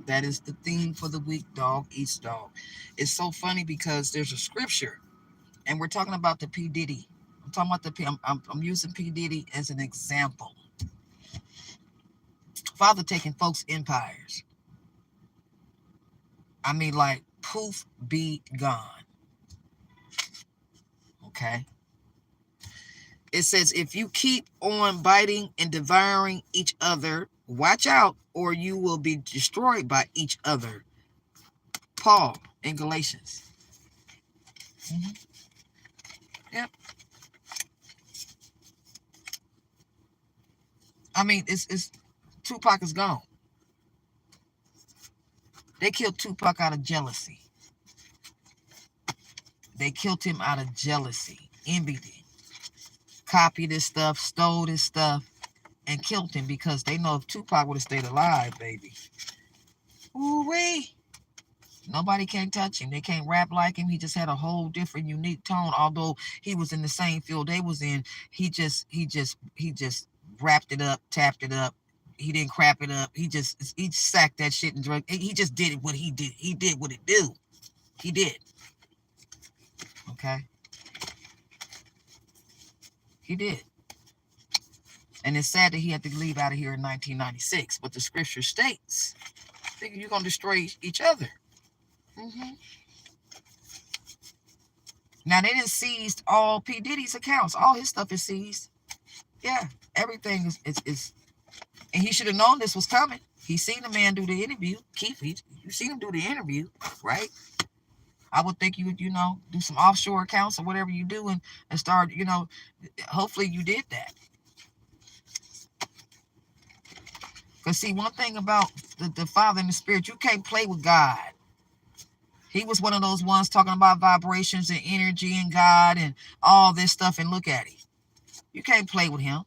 That is the theme for the week, dog eats dog. It's so funny because there's a scripture, and we're talking about the P. Diddy. I'm talking about the P. I'm using P. Diddy as an example. Father taking folks' empires. I mean, like, poof, be gone. Okay? It says, if you keep on biting and devouring each other, watch out, or you will be destroyed by each other. Paul in Galatians. Mm-hmm. Yep. I mean, it's Tupac is gone. They killed Tupac out of jealousy. They killed him out of jealousy, envied him, copied his stuff, stole his stuff, and killed him because they know if Tupac would have stayed alive, baby. Ooh-wee. Nobody can touch him. They can't rap like him. He just had a whole different, unique tone. Although he was in the same field they was in, he just wrapped it up, tapped it up. He didn't crap it up. He sacked that shit and drug. He just did it what he did. He did what it do. He did. Okay. He did. And it's sad that he had to leave out of here in 1996. But the scripture states, thinking you're gonna destroy each other. Mm-hmm. Now, they didn't seize all P. Diddy's accounts. All his stuff is seized. Yeah, everything is and he should have known this was coming. He seen the man do the interview. Keith, you seen him do the interview, right? I would think you would, do some offshore accounts or whatever you do and start, hopefully you did that. Because, see, one thing about the Father and the Spirit, you can't play with God. He was one of those ones talking about vibrations and energy and God and all this stuff, and look at him. You can't play with him.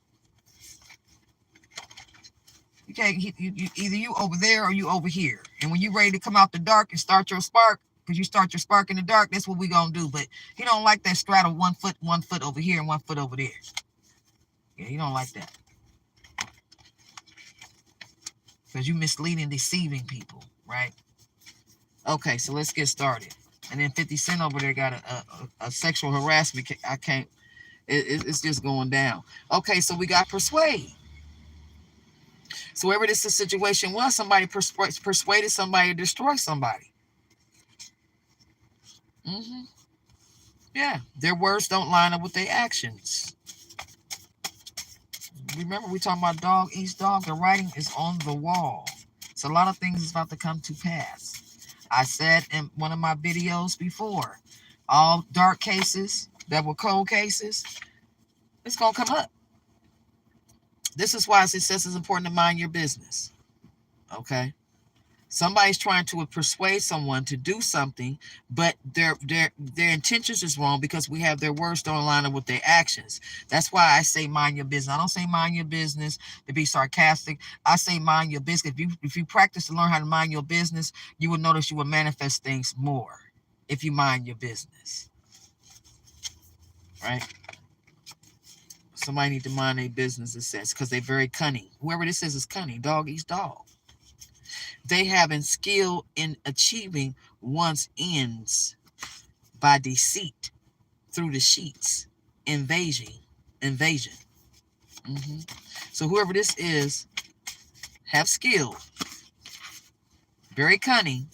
You can't. Either you over there or you over here. And when you're ready to come out the dark and start your spark, because you start your spark in the dark, that's what we gonna do. But he don't like that straddle 1 foot over here and 1 foot over there. Yeah, he don't like that. Because you misleading and deceiving people, right? Okay, so let's get started. And then 50 Cent over there got a sexual harassment. I can't. It's just going down. Okay, so we got persuade. So wherever this situation was, somebody persuaded somebody to destroy somebody. Mm-hmm. Yeah, their words don't line up with their actions. Remember, we talking about dog eats dog. The writing is on the wall. So a lot of things is about to come to pass. I said in one of my videos before, all dark cases that were cold cases, it's going to come up. This is why it says it's important to mind your business. Okay? Somebody's trying to persuade someone to do something, but their intentions is wrong because we have their words don't line up with their actions. That's why I say mind your business. I don't say mind your business to be sarcastic. I say mind your business. If you practice and learn how to mind your business, you will notice you will manifest things more if you mind your business. Right? Somebody need to mind their business, it says, because they're very cunning. Whoever this is cunning. Dog eats dog. They having skill in achieving one's ends by deceit through the sheets. Invasion. Mm-hmm. So whoever this is, have skill. Very cunning.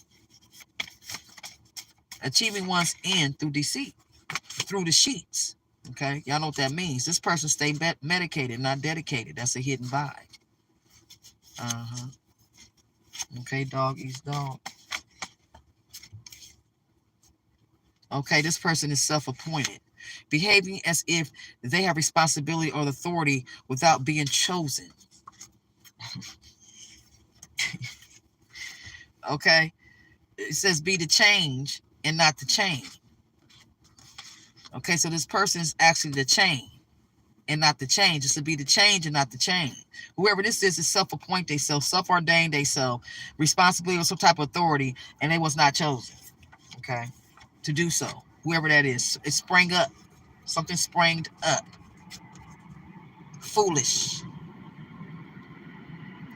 Achieving one's end through deceit. Through the sheets. Okay? Y'all know what that means. This person stay medicated, not dedicated. That's a hidden vibe. Uh-huh. Okay, dog eats dog. Okay, this person is self-appointed, behaving as if they have responsibility or authority without being chosen. Okay, it says be the change and not the chain. Okay, so this person is actually the chain and not the change. It's to be the change and not the chain. Whoever this is self-appointed themselves, self-ordained themselves, responsibility or some type of authority, and they was not chosen. Okay, to do so. Whoever that is, it sprang up. Something sprang up. Foolish.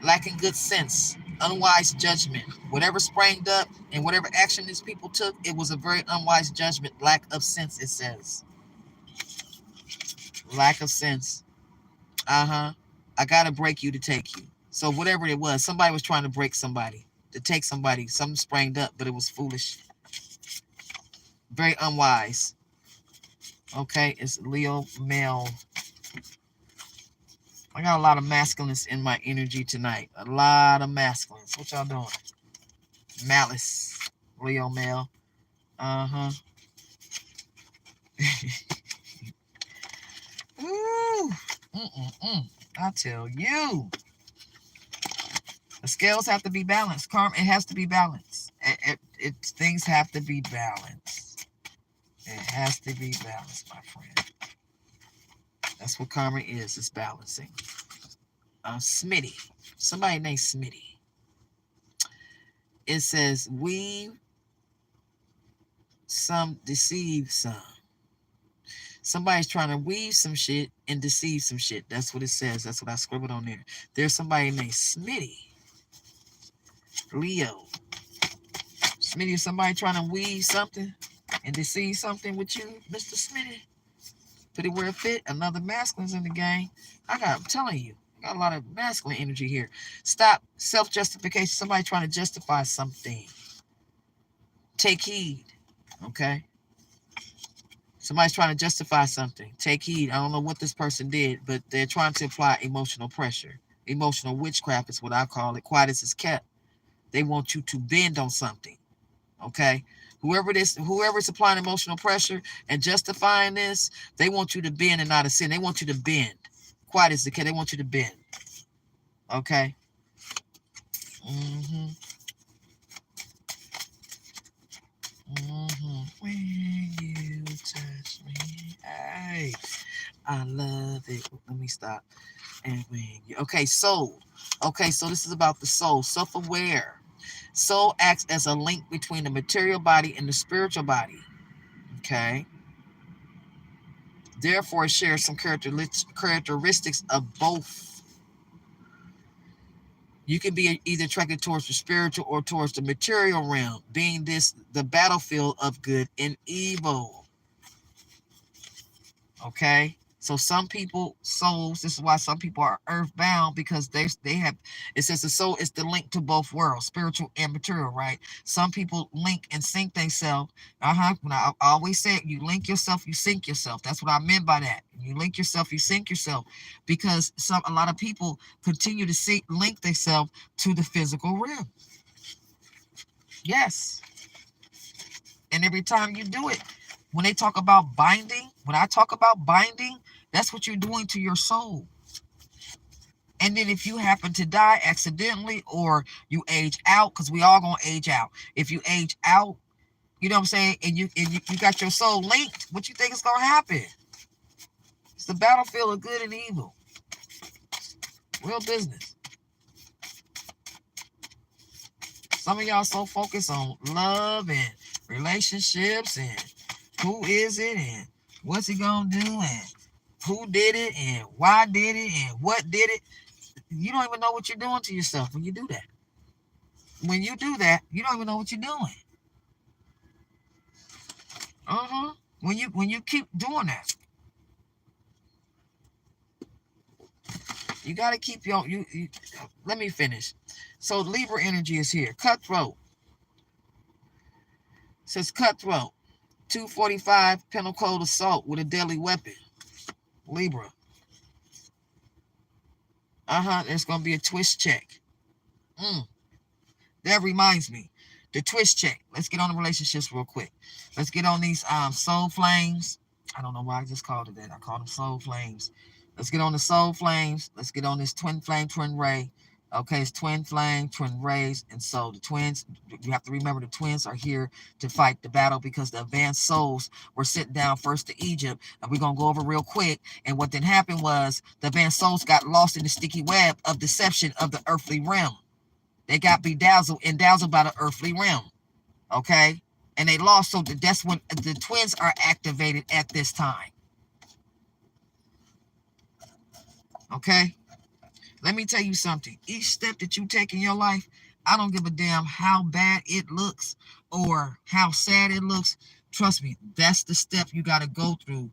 Lacking good sense. Unwise judgment. Whatever sprang up and whatever action these people took, it was a very unwise judgment. Lack of sense, it says. Lack of sense. Uh-huh. I gotta break you to take you. So whatever it was, somebody was trying to break somebody, to take somebody. Something sprang up, but it was foolish. Very unwise. Okay, it's Leo male. I got a lot of masculines in my energy tonight. A lot of masculines. What y'all doing? Malice. Leo male. Uh-huh. Ooh. I tell you. The scales have to be balanced. Karma, it has to be balanced. Things have to be balanced. It has to be balanced, my friend. That's what karma is. It's balancing. Smitty. Somebody named Smitty. It says, weave some, deceive some. Somebody's trying to weave some shit and deceive some shit. That's what it says. That's what I scribbled on there. There's somebody named Smitty. Leo. Smitty, is somebody trying to weave something and deceive something with you, Mr. Smitty? Put it where it fit. Another masculine's in the game. I'm telling you, I got a lot of masculine energy here. Stop self-justification. Somebody trying to justify something. Take heed. Okay? Somebody's trying to justify something. Take heed. I don't know what this person did, but they're trying to apply emotional pressure. Emotional witchcraft is what I call it. Quiet as it's kept. They want you to bend on something. Okay? Whoever's applying emotional pressure and justifying this, they want you to bend and not a sin. They want you to bend. Quiet as the kid. They want you to bend. Okay? Mm-hmm. Mm-hmm. When you touch me, hey, I love it. Let me stop. And when you, okay, soul. Okay, so this is about the soul. Self-aware. Soul acts as a link between the material body and the spiritual body. Okay? Therefore, it shares some characteristics of both. You can be either attracted towards the spiritual or towards the material realm, being this the battlefield of good and evil. Okay? So some people, souls, this is why some people are earthbound, because they have, it says the soul is the link to both worlds, spiritual and material, right? Some people link and sync themselves. When I always say, you link yourself, you sync yourself. That's what I meant by that. You link yourself, you sync yourself, because a lot of people continue to link themselves to the physical realm. Yes. And every time you do it, when they talk about binding, when I talk about binding, that's what you're doing to your soul. And then if you happen to die accidentally or you age out, because we all gonna age out. If you age out, you know what I'm saying, and you got your soul linked, what you think is gonna happen? It's the battlefield of good and evil. Real business. Some of y'all so focused on love and relationships and who is it and what's he gonna do and who did it and why did it and what did it. You don't even know what you're doing to yourself when you do that. When you do that, you don't even know what you're doing. When you keep doing that, you got to keep your let me finish. So Libra energy is here. Cutthroat. Says cutthroat. 245 penal code assault with a deadly weapon. Libra. There's gonna be a twist check. That reminds me. The twist check. Let's get on the relationships real quick. Let's get on these soul flames. I don't know why I just called it that. I called them soul flames. Let's get on the soul flames. Let's get on this twin flame, twin ray. Okay, it's twin flame, twin rays. And so the twins, you have to remember the twins are here to fight the battle because the advanced souls were sent down first to Egypt. And we're going to go over real quick. And what then happened was the advanced souls got lost in the sticky web of deception of the earthly realm. They got bedazzled and dazzled by the earthly realm. Okay? And they lost. So that's when the twins are activated at this time. Okay? Let me tell you something. Each step that you take in your life, I don't give a damn how bad it looks or how sad it looks. Trust me, that's the step you got to go through.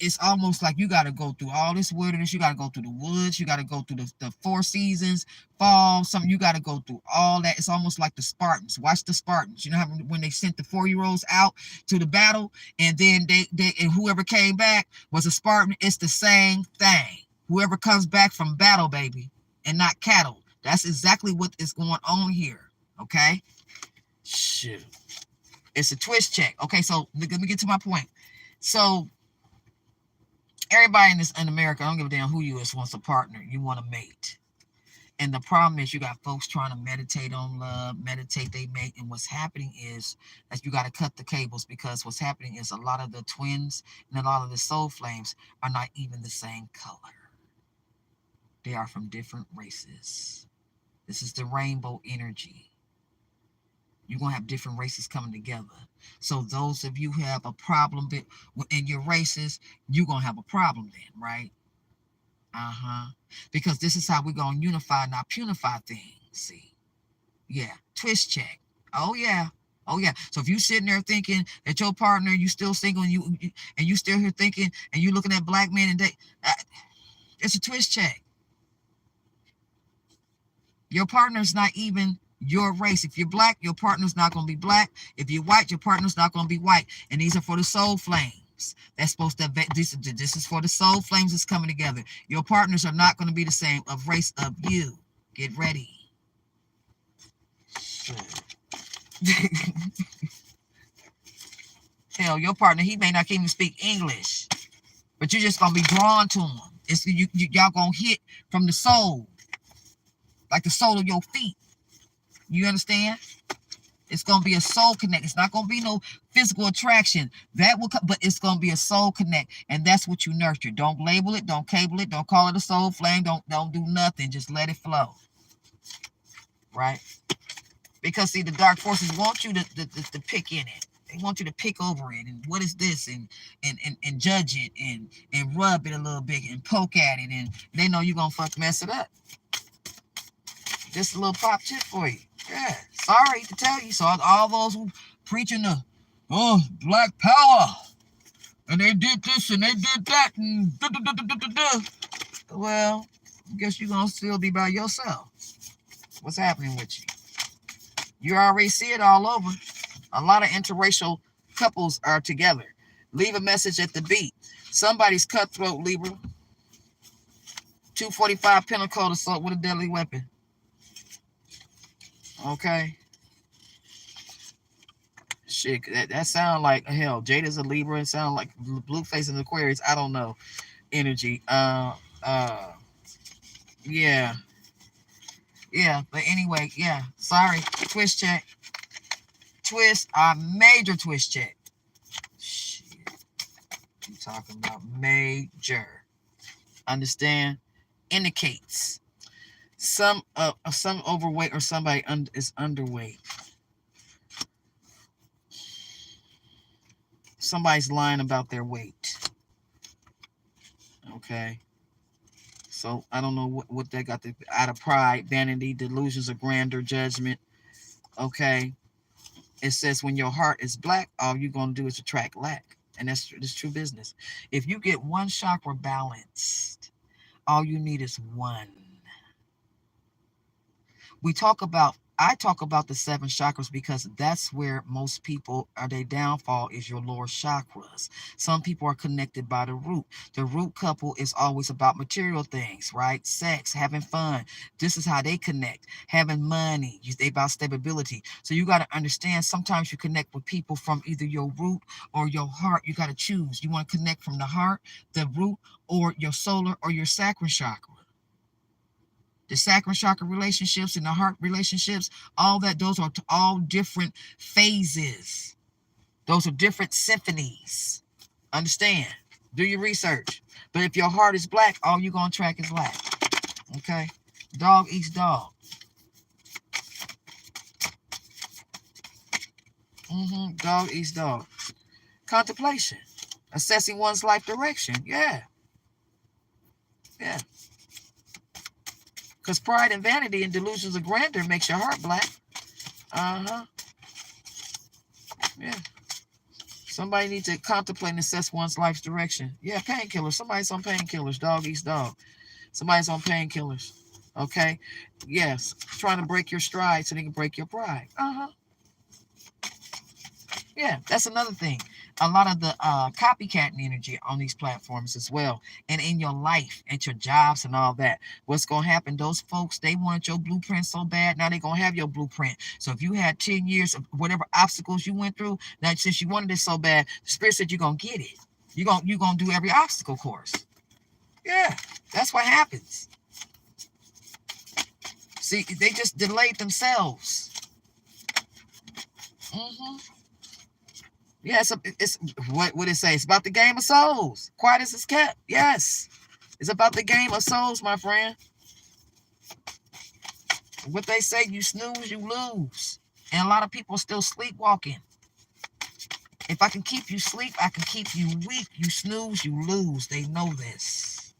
It's almost like you got to go through all this wilderness. You got to go through the woods. You got to go through the four seasons, fall, something. You got to go through all that. It's almost like the Spartans. Watch the Spartans. You know how when they sent the 4-year-olds out to the battle, and then they and whoever came back was a Spartan. It's the same thing. Whoever comes back from battle, baby, and not cattle. That's exactly what is going on here. Okay. Shoot. It's a twist check. Okay, so let me get to my point. So everybody in America, I don't give a damn who you is, wants a partner. You want a mate. And the problem is you got folks trying to meditate on love, meditate they mate. And what's happening is that you got to cut the cables, because what's happening is a lot of the twins and a lot of the soul flames are not even the same color. They are from different races. This is the rainbow energy. You're going to have different races coming together. So those of you who have a problem in your races, you're going to have a problem then, right? Because this is how we're going to unify, not punify things. See? Yeah. Twist check. Oh, yeah. Oh, yeah. So if you sitting there thinking that your partner, you still single, and you still here thinking, and you looking at black men, and it's a twist check. Your partner's not even your race. If you're black, your partner's not going to be black. If you're white, your partner's not going to be white. And these are for the soul flames. That's supposed to, this is for the soul flames that's coming together. Your partners are not going to be the same of race of you. Get ready. Hell, your partner, he may not even speak English, but you're just going to be drawn to him. It's y'all going to hit from the soul, like the sole of your feet. You understand? It's going to be a soul connect. It's not going to be no physical attraction. That will come, but it's going to be a soul connect. And that's what you nurture. Don't label it. Don't cable it. Don't call it a soul flame. Don't do nothing. Just let it flow. Right? Because, see, the dark forces want you to pick in it. They want you to pick over it. And what is this? And judge it. And rub it a little bit. And poke at it. And they know you're going to mess it up. Just a little pop tip for you. Yeah, sorry to tell you. So all those who preaching the black power, and they did this and they did that, and well, I guess you're gonna still be by yourself. What's happening with you? You already see it all over. A lot of interracial couples are together. Leave a message at the beat. Somebody's cutthroat, Libra. 245 Pinnacle assault with a deadly weapon. Okay. Shit, that sound like hell. Jada's a Libra. It sound like Blueface and Aquarius. I don't know. Energy. Yeah. Yeah. But anyway, yeah. Sorry. Twist check. Twist. Major twist check. Shit. I'm talking about major. Understand? Indicates some overweight or somebody is underweight. Somebody's lying about their weight. Okay. So I don't know what they got out of pride, vanity, delusions of grandeur, judgment. Okay. It says when your heart is black, all you're going to do is attract lack. And that's true business. If you get one chakra balanced, all you need is one. I talk about the 7 chakras because that's where most people their downfall is your lower chakras. Some people are connected by the root. The root couple is always about material things, right? Sex, having fun. This is how they connect. Having money. They about stability. So you got to understand, sometimes you connect with people from either your root or your heart. You got to choose. You want to connect from the heart, the root, or your solar or your sacral chakra. The sacral chakra relationships and the heart relationships, all that, those are all different phases. Those are different symphonies. Understand? Do your research. But if your heart is black, all you're going to track is black. Okay? Dog eats dog. Dog eats dog. Contemplation. Assessing one's life direction. Yeah. Yeah. Because pride and vanity and delusions of grandeur makes your heart black. Yeah. Somebody needs to contemplate and assess one's life's direction. Yeah, painkillers. Somebody's on painkillers. Dog eats dog. Somebody's on painkillers. Okay? Yes. Trying to break your stride so they can break your pride. Yeah, that's another thing. A lot of the copycat energy on these platforms as well. And in your life, at your jobs and all that. What's going to happen? Those folks, they wanted your blueprint so bad. Now they're going to have your blueprint. So if you had 10 years of whatever obstacles you went through, now since you wanted it so bad, the Spirit said you're going to get it. You're going to do every obstacle course. Yeah, that's what happens. See, they just delayed themselves. Yeah, it's what it say? It's about the game of souls. Quiet as it's kept. Yes. It's about the game of souls, my friend. What they say, you snooze, you lose. And a lot of people are still sleepwalking. If I can keep you asleep, I can keep you weak. You snooze, you lose. They know this.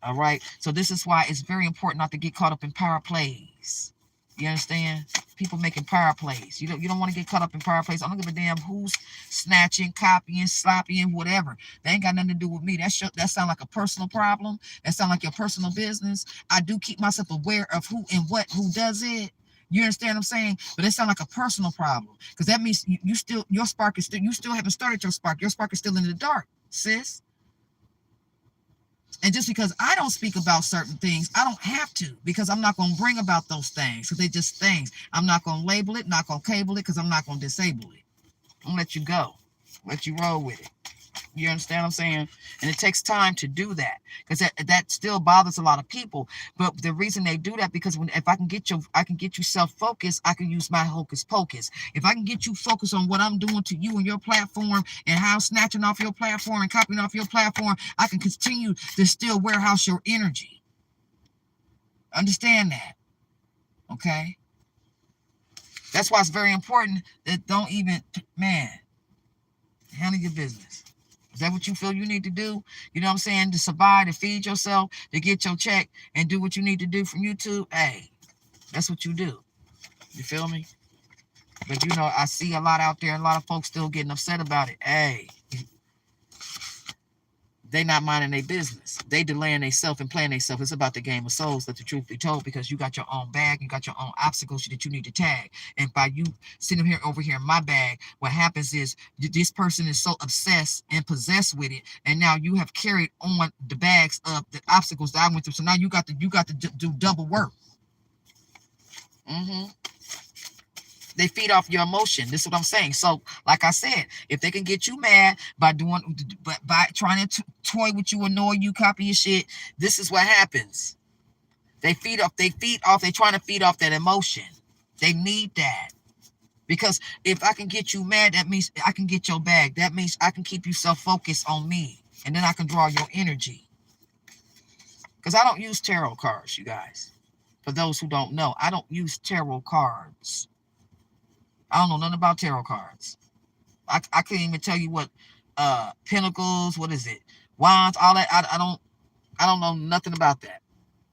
All right? So this is why it's very important not to get caught up in power plays. You understand? People making power plays. You don't want to get caught up in power plays. I don't give a damn who's snatching, copying, sloppying, whatever. They ain't got nothing to do with me. That sound like a personal problem. That sound like your personal business. I do keep myself aware of who and what, who does it. You understand what I'm saying? But it sound like a personal problem. Because that means your spark is still, you still haven't started your spark. Your spark is still in the dark, sis. And just because I don't speak about certain things, I don't have to, because I'm not going to bring about those things. So they're just things. I'm not going to label it, not going to cable it, because I'm not going to disable it. I'm going to let you go. Let you roll with it. You understand what I'm saying? And it takes time to do that, because that still bothers a lot of people. But the reason they do that, because if I can get you self-focused, I can use my hocus pocus. If I can get you focused on what I'm doing to you and your platform, and how I'm snatching off your platform and copying off your platform, I can continue to still warehouse your energy. Understand that? Okay? That's why it's very important that don't even, handle your business. Is that what you feel you need to do? You know what I'm saying? To survive, to feed yourself, to get your check, and do what you need to do from YouTube. Hey, that's what you do. You feel me? But I see a lot out there, a lot of folks still getting upset about it. Hey, they not minding their business. They delaying themselves and playing themselves. It's about the game of souls, let the truth be told, because you got your own bag, you got your own obstacles that you need to tag. And by you sitting over here in my bag, what happens is this person is so obsessed and possessed with it, and now you have carried on the bags of the obstacles that I went through. So now you got to do double work. They feed off your emotion. This is what I'm saying. So, like I said, if they can get you mad by trying to toy with you, annoy you, copy your shit, this is what happens. They trying to feed off that emotion. They need that. Because if I can get you mad, that means I can get your bag. That means I can keep you self-focused on me. And then I can draw your energy. Because I don't use tarot cards, you guys. For those who don't know, I don't use tarot cards. I don't know nothing about tarot cards. I can't even tell you what pentacles, what is it? Wands, all that. I don't know nothing about that.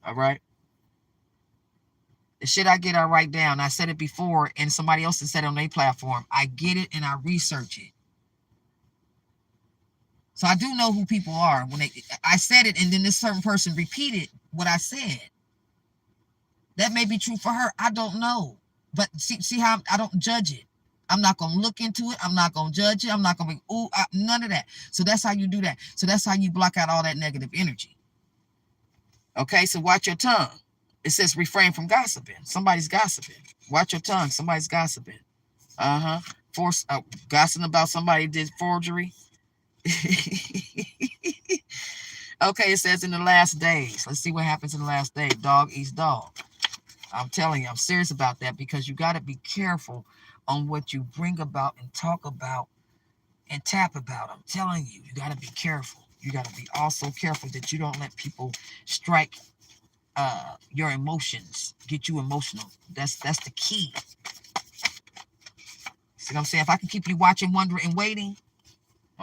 All right. The shit I get, I write down. I said it before, and somebody else has said it on their platform. I get it and I research it. So I do know who people are. I said it, and then this certain person repeated what I said. That may be true for her. I don't know. But see how I don't judge it. I'm not going to look into it. I'm not going to judge it. I'm not going to be, none of that. So that's how you do that. So that's how you block out all that negative energy. Okay, so watch your tongue. It says refrain from gossiping. Somebody's gossiping. Watch your tongue. Somebody's gossiping. Gossiping about somebody did forgery. Okay, it says in the last days. Let's see what happens in the last day. Dog eats dog. I'm telling you, I'm serious about that, because you got to be careful on what you bring about and talk about and tap about. I'm telling you, you got to be careful. You got to be also careful that you don't let people strike your emotions, get you emotional. That's the key. See what I'm saying? If I can keep you watching, wondering, and waiting,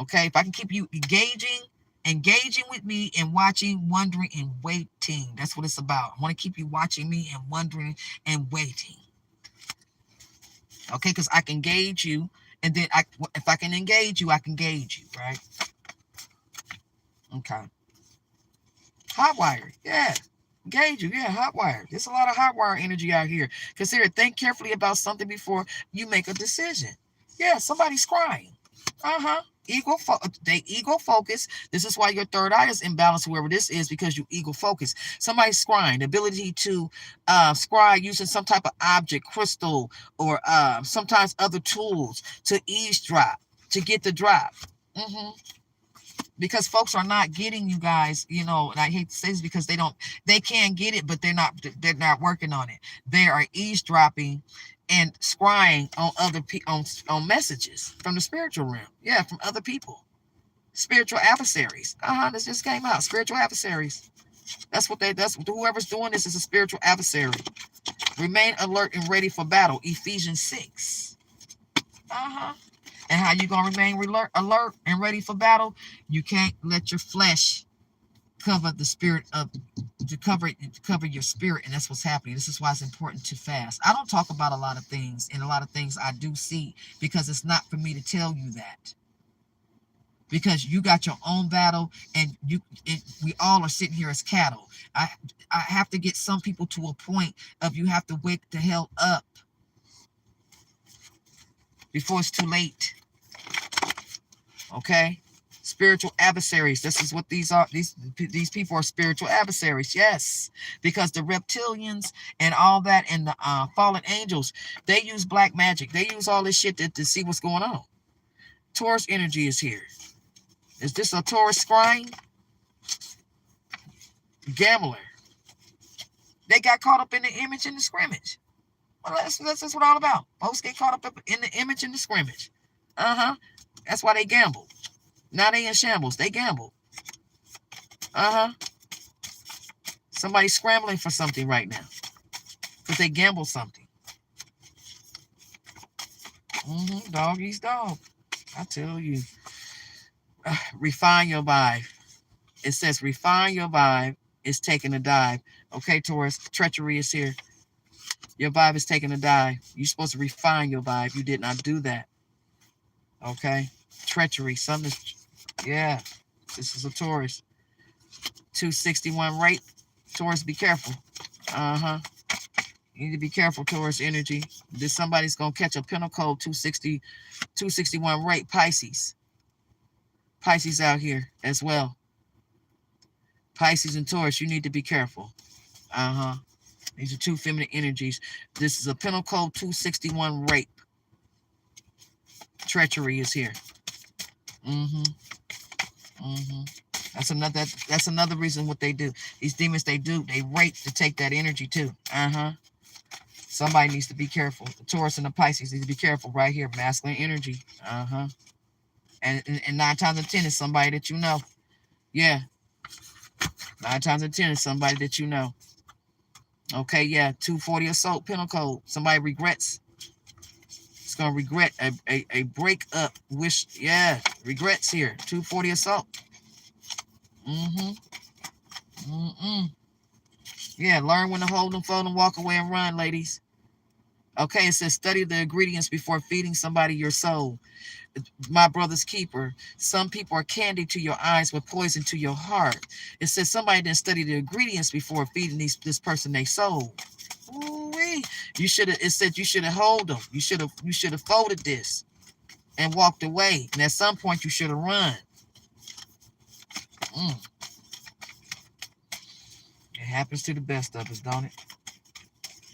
okay, if I can keep you engaging, Engaging with me and watching, wondering, and waiting. That's what it's about. I want to keep you watching me and wondering and waiting. Okay, because I can gauge you, and then if I can engage you, I can gauge you, right? Okay. Hot wire, yeah. Engage you, yeah, hot wire. There's a lot of hot wire energy out here. Consider, think carefully about something before you make a decision. Yeah, somebody's crying. They ego focus. This is why your third eye is imbalanced, whoever this is, because you ego focus. Somebody's scrying. The ability to scry using some type of object, crystal, or sometimes other tools to eavesdrop, to get the drop. Because folks are not getting, you guys, you know, and I hate to say this because they can get it, but they're not working on it. They are eavesdropping and scrying on other on messages from the spiritual realm. Yeah, from other people. Spiritual adversaries. This just came out. Spiritual adversaries. That's whoever's doing this is a spiritual adversary. Remain alert and ready for battle. Ephesians 6. And how you gonna remain alert and ready for battle? You can't let your flesh cover the spirit of to cover your spirit, and that's what's happening. This is why it's important to fast. I don't talk about a lot of things, and a lot of things I do see, because it's not for me to tell you that. Because you got your own battle, and we all are sitting here as cattle. I have to get some people to a point of you have to wake the hell up before it's too late. Okay? Spiritual adversaries. This is what these are. These people are spiritual adversaries. Yes. Because the reptilians and all that, and the fallen angels, they use black magic. They use all this shit to see what's going on. Taurus energy is here. Is this a Taurus scrying? Gambler. They got caught up in the image and the scrimmage. Well, that's what it's all about. Folks get caught up in the image and the scrimmage. That's why they gamble. Now they in shambles. They gamble. Somebody's scrambling for something right now, because they gamble something. Dog eats dog. I tell you. Refine your vibe. It says refine your vibe. It's taking a dive. Okay, Taurus. Treachery is here. Your vibe is taking a dive. You're supposed to refine your vibe. You did not do that. Okay? Treachery. Yeah. This is a Taurus. 261 rape. Taurus, be careful. You need to be careful, Taurus energy. Somebody's going to catch a penal code 261 rape. Pisces. Pisces out here as well. Pisces and Taurus, you need to be careful. These are two feminine energies. This is a penal code 261 rape. Treachery is here. That's another reason what they do. These demons, they rape to take that energy too. Somebody needs to be careful. The Taurus and the Pisces need to be careful right here. Masculine energy. And 9 times out of 10 is somebody that you know. Yeah. 9 times out of 10 is somebody that you know. Okay, yeah. 240 assault penal code. Somebody regrets. It's gonna regret a breakup. Wish, yeah, regrets here. 240 assault. Yeah, learn when to hold them, fold them, walk away and run, ladies. Okay, it says study the ingredients before feeding somebody your soul. My brother's keeper. Some people are candy to your eyes with poison to your heart. It says somebody didn't study the ingredients before feeding this person their soul. Ooh-wee. It said you should have held them. You should have folded this and walked away. And at some point you should have run. It happens to the best of us, don't it?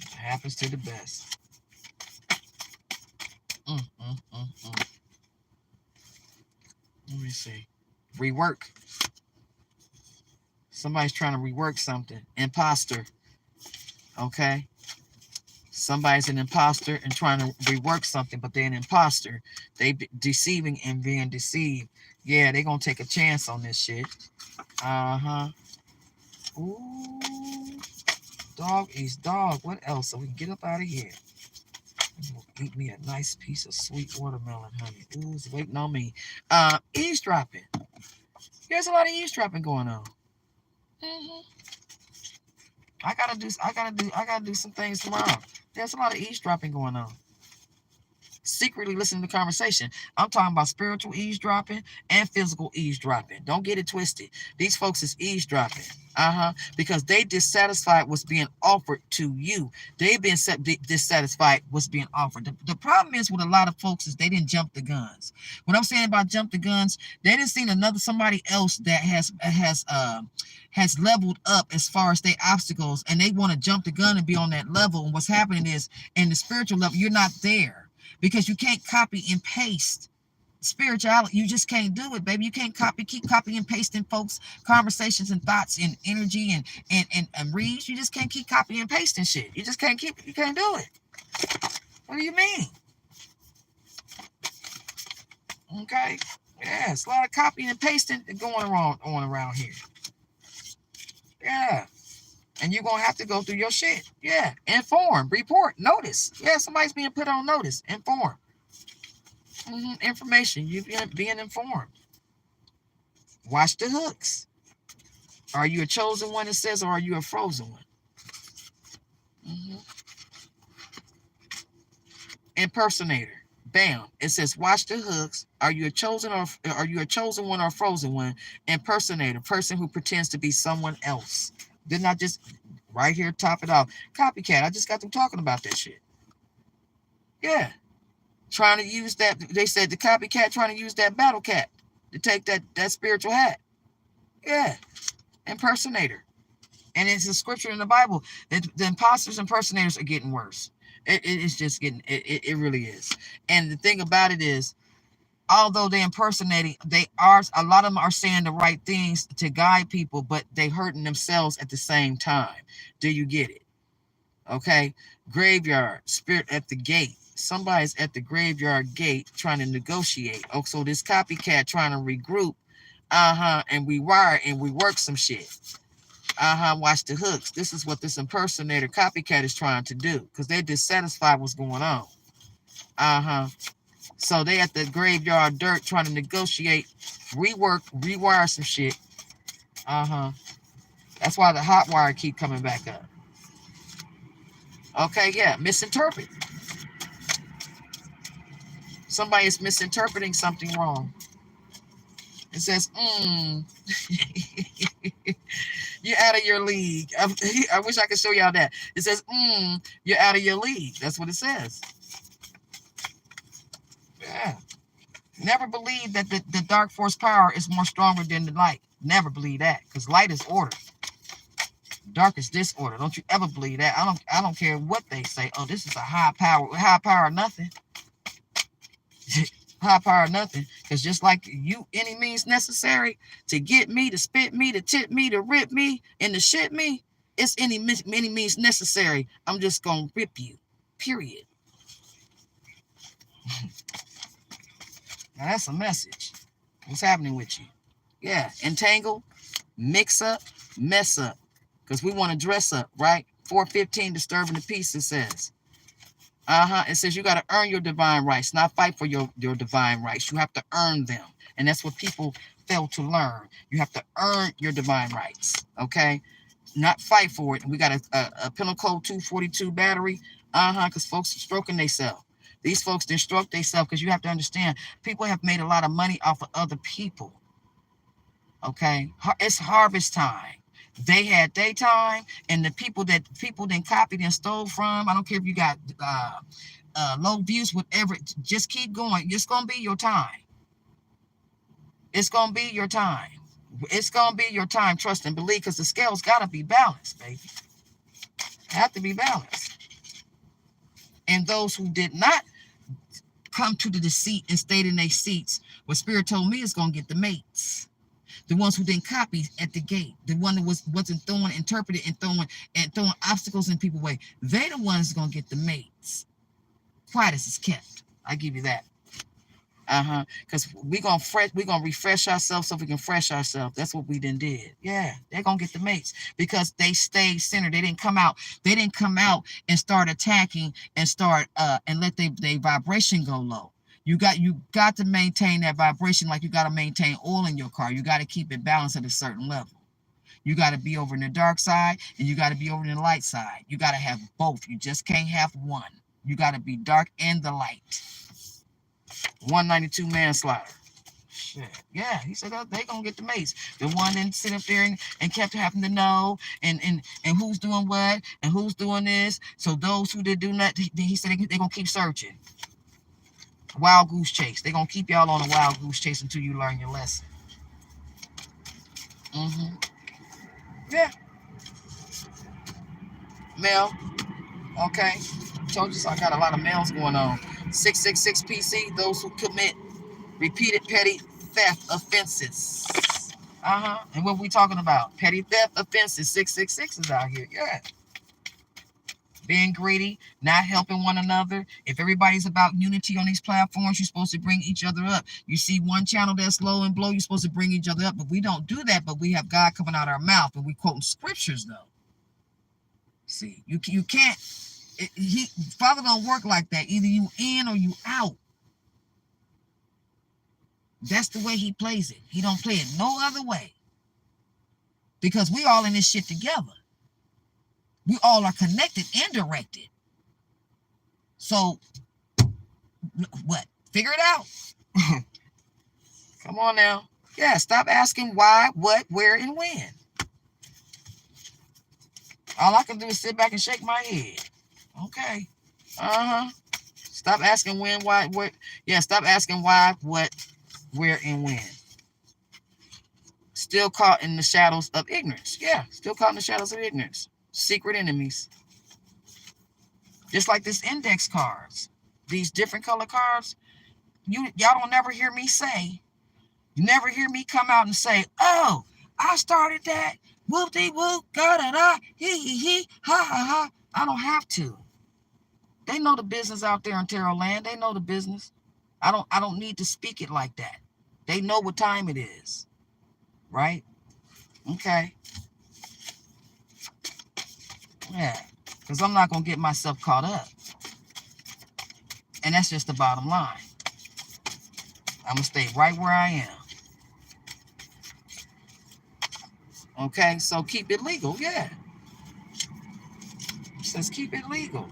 It happens to the best. Let me see. Rework. Somebody's trying to rework something. Imposter. Okay? Somebody's an imposter and trying to rework something, but they're an imposter. They deceiving and being deceived. Yeah, they're going to take a chance on this shit. Ooh. Dog eats dog. What else? So we can get up out of here. Eat me a nice piece of sweet watermelon honey. Ooh, it's waiting on me. Eavesdropping. There's a lot of eavesdropping going on. I gotta do some things tomorrow. There's a lot of eavesdropping going on. Secretly listening to the conversation. I'm talking about spiritual eavesdropping and physical eavesdropping. Don't get it twisted. These folks is eavesdropping. Because they dissatisfied what's being offered to you. They've been dissatisfied what's being offered. The problem is with a lot of folks is they didn't jump the guns. What I'm saying about jump the guns, they didn't see somebody else that has leveled up as far as their obstacles, and they want to jump the gun and be on that level. And what's happening is in the spiritual level, you're not there. Because you can't copy and paste spirituality. You just can't do it, baby. You can't keep copying and pasting folks' conversations and thoughts and energy and reads. You just can't keep copying and pasting shit. You just can't do it. What do you mean? Okay. Yeah, it's a lot of copying and pasting going on around here. Yeah. And you're going to have to go through your shit. Yeah. Inform. Report. Notice. Yeah, somebody's being put on notice. Inform. Information. You're being informed. Watch the hooks. Are you a chosen one, it says, or are you a frozen one? Impersonator. Bam. It says, watch the hooks. Are you a chosen one or a frozen one? Impersonator. Person who pretends to be someone else. Didn't I just right here top it off? Copycat. I just got them talking about that shit. Yeah. Trying to use that. They said the copycat trying to use that battle cat to take that spiritual hat. Yeah. Impersonator. And it's a scripture in the Bible that the imposters and impersonators are getting worse. It's just getting, it really is. And the thing about it is, although they're impersonating, a lot of them are saying the right things to guide people, but they hurting themselves at the same time. Do you get it? Okay. Graveyard, spirit at the gate. Somebody's at the graveyard gate trying to negotiate. Oh, so this copycat trying to regroup. And we wire and we work some shit. Watch the hooks. This is what this impersonator copycat is trying to do because they're dissatisfied with what's going on. So they at the graveyard dirt trying to negotiate, rewire some shit. That's why the hot wire keep coming back up. Okay, yeah, misinterpret. Somebody is misinterpreting something wrong. It says, you're out of your league. I wish I could show y'all that. It says, you're out of your league. That's what it says. Yeah. Never believe that the dark force power is more stronger than the light. Never believe that, because light is order. Dark is disorder. Don't you ever believe that. I don't care what they say. Oh, this is a high power. High power nothing. High power nothing. Because just like you, any means necessary to get me, to spit me, to tip me, to rip me, and to shit me, it's any means necessary. I'm just going to rip you. Period. Now that's a message. What's happening with you? Yeah. Entangle, mix up, mess up. Because we want to dress up, right? 415 disturbing the peace, it says. It says you got to earn your divine rights, not fight for your divine rights. You have to earn them. And that's what people fail to learn. You have to earn your divine rights, okay? Not fight for it. We got a penal code 242 battery, because folks are stroking themselves. These folks, they stroke themselves because you have to understand, people have made a lot of money off of other people, okay? It's harvest time. They had their time, and the people then copied and stole from. I don't care if you got low views, whatever. Just keep going. It's gonna be your time. It's gonna be your time. It's gonna be your time. Trust and believe, because the scales gotta be balanced, baby. Have to be balanced. And those who did not come to the deceit and stayed in their seats, what Spirit told me is gonna get the mates. The ones who didn't copy at the gate, the one that wasn't throwing, interpreted, and throwing obstacles in people's way, they the ones gonna get the mates. Quiet as it's kept. I give you that. Because we're gonna refresh ourselves so we can fresh ourselves. That's what we did. Yeah, they're gonna get the mates because they stayed centered. They didn't come out and start attacking and start and let their vibration go low. You got to maintain that vibration like you got to maintain oil in your car. You got to keep it balanced at a certain level. You got to be over in the dark side and you got to be over in the light side. You got to have both. You just can't have one. You got to be dark and the light. 192 manslaughter. Shit. Yeah, he said that they gonna get the mace. The one that sit up there and kept having to know and who's doing what and who's doing this. So those who did do not, he said they gonna keep searching. Wild goose chase. They gonna keep y'all on a wild goose chase until you learn your lesson. Yeah. Male. Okay. Told you so. I got a lot of males going on. 666 PC. Those who commit repeated petty theft offenses. And what we talking about? Petty theft offenses. 666 is out here. Yeah. Being greedy, not helping one another. If everybody's about unity on these platforms, you're supposed to bring each other up. You see one channel that's low and blow, you're supposed to bring each other up. But we don't do that, but we have God coming out our mouth, and we quoting scriptures, though. See, you can't. Father don't work like that. Either you in or you out. That's the way he plays it. He don't play it no other way. Because we all in this shit together. We all are connected and directed. So, what? Figure it out. Come on now. Yeah, stop asking why, what, where, and when. All I can do is sit back and shake my head. Okay. Stop asking when, why, what. Yeah, stop asking why, what, where, and when. Still caught in the shadows of ignorance. Yeah, still caught in the shadows of ignorance. Secret enemies. Just like this index cards. These different color cards. Y'all don't never hear me say. You never hear me come out and say, oh, I started that. Whoop-de-whoop, ga-da-da, hee-hee-hee, ha-ha-ha. I don't have to. They know the business out there in Tarot land. They know the business. I don't need to speak it like that. They know what time it is. Right? Okay. Yeah. Because I'm not going to get myself caught up. And that's just the bottom line. I'm going to stay right where I am. Okay, so keep it legal. Yeah. It says keep it legal.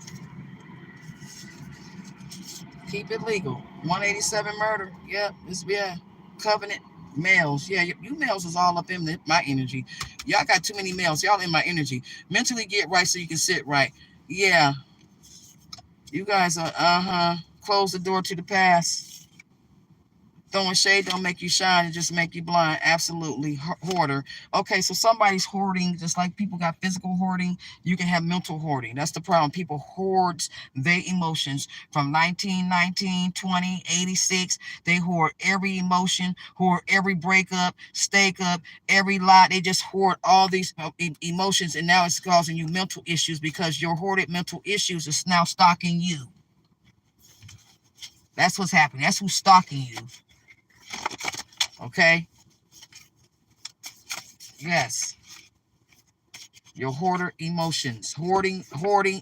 Keep it legal. 187 murder. Yep. Yeah. Covenant males. Yeah, you males is all up in my energy. Y'all got too many males. Y'all in my energy. Mentally get right so you can sit right. Yeah. You guys are, close the door to the past. Throwing shade don't make you shine, it just make you blind. Absolutely. Hoarder. Okay, so somebody's hoarding, just like people got physical hoarding, you can have mental hoarding. That's the problem. People hoards their emotions from 19, 20, 86. They hoard every emotion, hoard every breakup, stake up, every lie. They just hoard all these emotions, and now it's causing you mental issues because your hoarded mental issues is now stalking you. That's what's happening. That's who's stalking you. Okay? Yes. Your hoarder emotions. Hoarding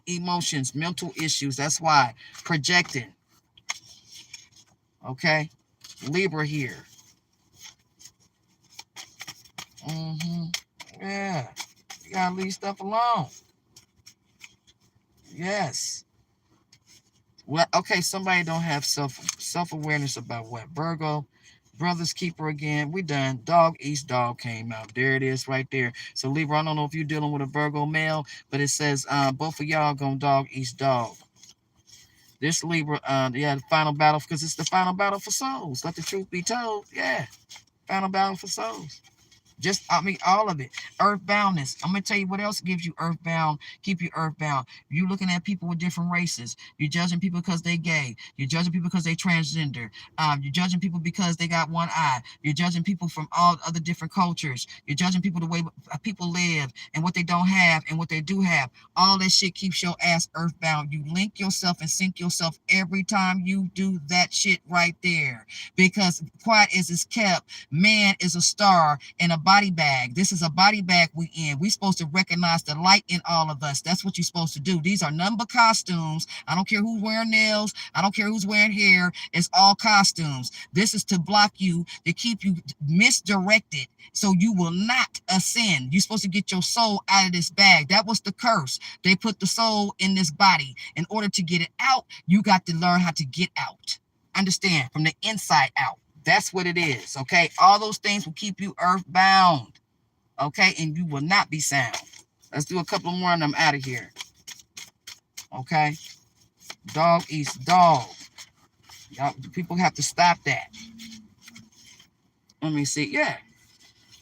emotions. Mental issues. That's why. Projecting. Okay? Libra here. Yeah. You gotta leave stuff alone. Yes. Well, okay, somebody don't have self-awareness about what? Virgo. Brothers keeper again. We done. Dog Eaze dog came out. There it is right there. So Libra, I don't know if you're dealing with a Virgo male, but it says both of y'all gonna dog Eaze dog. This Libra, the final battle, because it's the final battle for souls. Let the truth be told. Yeah. Final battle for souls. All of it. Earthboundness. I'm going to tell you what else gives you earthbound, keep you earthbound. You looking at people with different races. You're judging people because they gay. You're judging people because they transgender. You're judging people because they got one eye. You're judging people from all other different cultures. You're judging people the way people live and what they don't have and what they do have. All that shit keeps your ass earthbound. You link yourself and sync yourself every time you do that shit right there. Because quiet as it's kept, man is a star in a body bag. This is a body bag we in. We supposed to recognize the light in all of us. That's what you're supposed to do. These are none but costumes. I don't care who's wearing nails. I don't care who's wearing hair. It's all costumes. This is to block you, to keep you misdirected so you will not ascend. You're supposed to get your soul out of this bag. That was the curse. They put the soul in this body. In order to get it out, you got to learn how to get out. Understand? From the inside out. That's what it is, okay? All those things will keep you earthbound, okay? And you will not be sound. Let's do a couple more and I'm out of here, okay? Dog eats dog. Y'all, people have to stop that. Let me see. Yeah.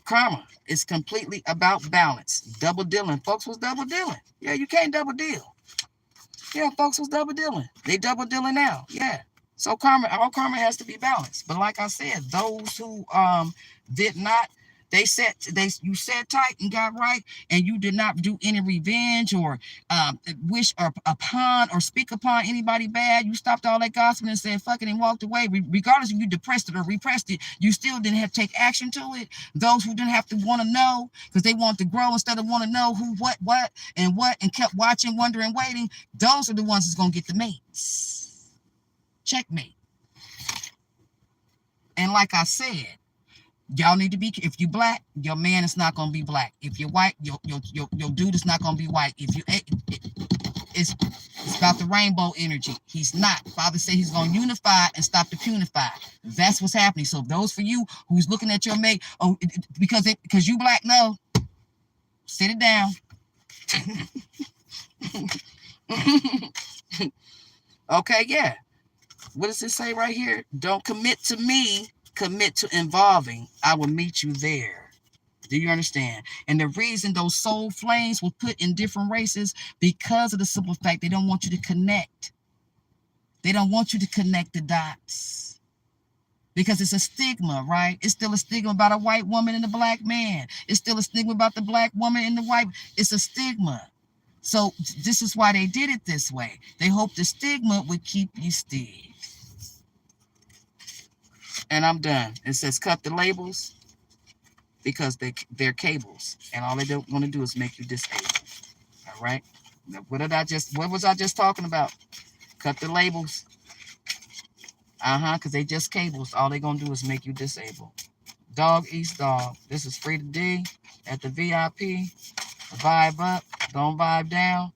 Karma is completely about balance. Double dealing. Folks was double dealing. Yeah, you can't double deal. Yeah, folks was double dealing. They double dealing now. Yeah. So karma, all karma has to be balanced. But like I said, those who did not, you sat tight and got right, and you did not do any revenge or wish upon or speak upon anybody bad. You stopped all that gossiping and said fuck it and walked away. Regardless if you depressed it or repressed it, you still didn't have to take action to it. Those who didn't have to want to know because they want to grow instead of want to know who, what, and kept watching, wondering, waiting. Those are the ones that's gonna get the mates. Checkmate. And like I said, y'all need to be, if you black, your man is not gonna be black. If you're white, your dude is not gonna be white. If you it's about the rainbow energy. He's not. Father said he's gonna unify and stop the punify. That's what's happening. So those for you who's looking at your mate, oh, because you black, no, sit it down. Okay, yeah. What does it say right here? Don't commit to me, commit to involving. I will meet you there. Do you understand? And the reason those soul flames were put in different races because of the simple fact they don't want you to connect. They don't want you to connect the dots. Because it's a stigma, right? It's still a stigma about a white woman and a black man. It's still a stigma about the black woman and the white. It's a stigma. So this is why they did it this way. They hope the stigma would keep you still. And I'm done. It says cut the labels because they're cables. And all they don't want to do is make you disabled. All right? What was I just talking about? Cut the labels. Because they just cables. All they're going to do is make you disabled. Dog eats dog. This is Free to D at the VIP. Vibe up. Don't vibe down.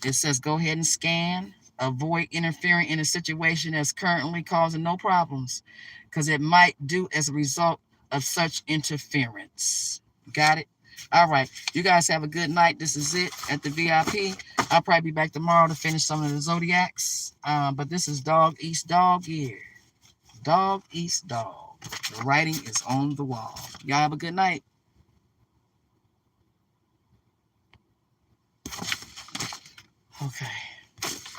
It says go ahead and scan. Avoid interfering in a situation that's currently causing no problems because it might do as a result of such interference. Got it? All right. You guys have a good night. This is it at the VIP. I'll probably be back tomorrow to finish some of the zodiacs. But this is Dog Eats Dog here. Dog Eats Dog. The writing is on the wall. Y'all have a good night. Okay.